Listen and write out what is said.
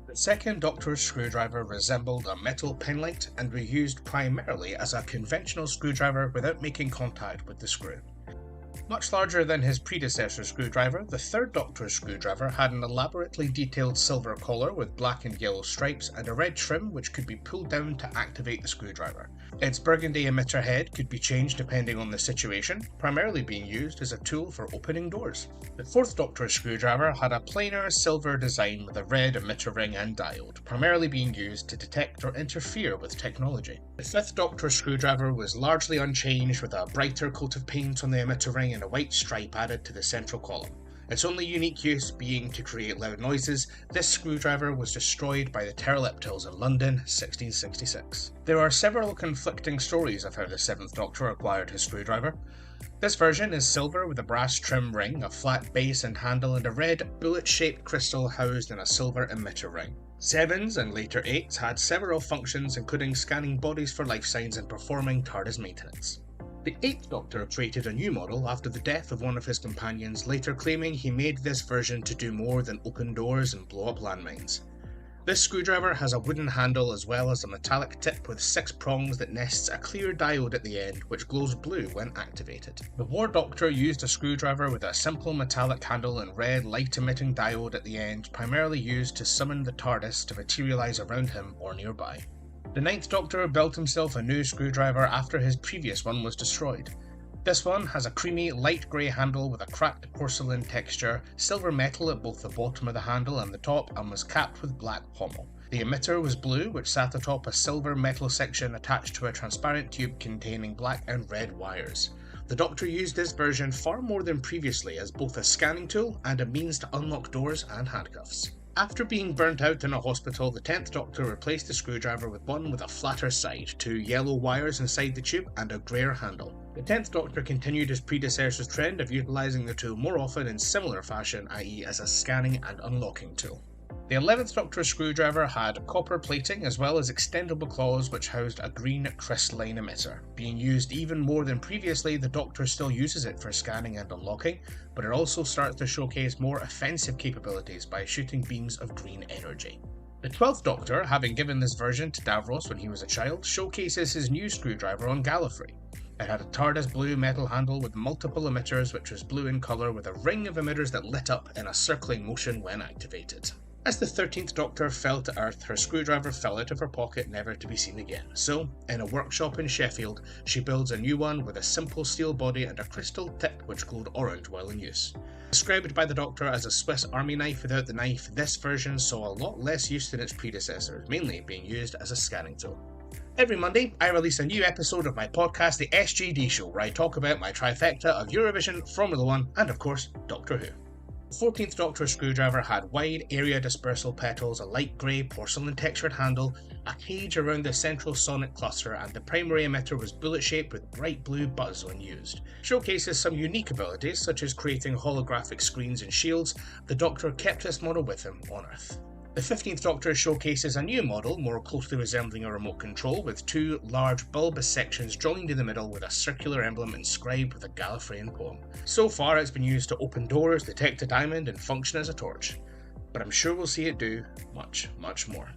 The second Doctor's screwdriver resembled a metal penlight and was used primarily as a conventional screwdriver without making contact with the screw. Much larger than his predecessor's screwdriver, the third Doctor's screwdriver had an elaborately detailed silver collar with black and yellow stripes and a red trim which could be pulled down to activate the screwdriver. Its burgundy emitter head could be changed depending on the situation, primarily being used as a tool for opening doors. The fourth Doctor's screwdriver had a plainer silver design with a red emitter ring and diode, primarily being used to detect or interfere with technology. The fifth Doctor's screwdriver was largely unchanged with a brighter coat of paint on the emitter ring and a white stripe added to the central column. Its only unique use being to create loud noises. This screwdriver was destroyed by the Pterodactyls in London, 1666. There are several conflicting stories of how the seventh Doctor acquired his screwdriver. This version is silver with a brass trim ring, a flat base and handle, and a red bullet-shaped crystal housed in a silver emitter ring. Sevens and later eights had several functions including scanning bodies for life signs and performing TARDIS maintenance. The eighth Doctor created a new model after the death of one of his companions, later claiming he made this version to do more than open doors and blow up landmines. This screwdriver has a wooden handle as well as a metallic tip with 6 prongs that nests a clear diode at the end which glows blue when activated. The War Doctor used a screwdriver with a simple metallic handle and red light-emitting diode at the end, primarily used to summon the TARDIS to materialise around him or nearby. The ninth Doctor built himself a new screwdriver after his previous one was destroyed. This one has a creamy light grey handle with a cracked porcelain texture, silver metal at both the bottom of the handle and the top, and was capped with black pommel. The emitter was blue, which sat atop a silver metal section attached to a transparent tube containing black and red wires. The Doctor used this version far more than previously as both a scanning tool and a means to unlock doors and handcuffs. After being burnt out in a hospital, the 10th Doctor replaced the screwdriver with one with a flatter side, 2 yellow wires inside the tube, and a greyer handle. The 10th Doctor continued his predecessor's trend of utilising the tool more often in similar fashion, i.e. as a scanning and unlocking tool. The 11th Doctor's screwdriver had copper plating as well as extendable claws which housed a green crystalline emitter. Being used even more than previously, the Doctor still uses it for scanning and unlocking, but it also starts to showcase more offensive capabilities by shooting beams of green energy. The 12th Doctor, having given this version to Davros when he was a child, showcases his new screwdriver on Gallifrey. It had a TARDIS blue metal handle with multiple emitters which was blue in colour with a ring of emitters that lit up in a circling motion when activated. As the 13th Doctor fell to Earth, her screwdriver fell out of her pocket, never to be seen again. So, in a workshop in Sheffield, she builds a new one with a simple steel body and a crystal tip which glowed orange while in use. Described by the Doctor as a Swiss Army knife without the knife, this version saw a lot less use than its predecessors, mainly being used as a scanning tool. Every Monday, I release a new episode of my podcast, The SGD Show, where I talk about my trifecta of Eurovision, Formula 1, and of course, Doctor Who. The 14th Doctor's screwdriver had wide area dispersal petals, a light grey porcelain textured handle, a cage around the central sonic cluster, and the primary emitter was bullet shaped with bright blue buzz when used. Showcases some unique abilities such as creating holographic screens and shields. The Doctor kept this model with him on Earth. The 15th Doctor showcases a new model more closely resembling a remote control with 2 large bulbous sections joined in the middle with a circular emblem inscribed with a Gallifreyan poem. So far it's been used to open doors, detect a diamond and function as a torch, but I'm sure we'll see it do much, much more.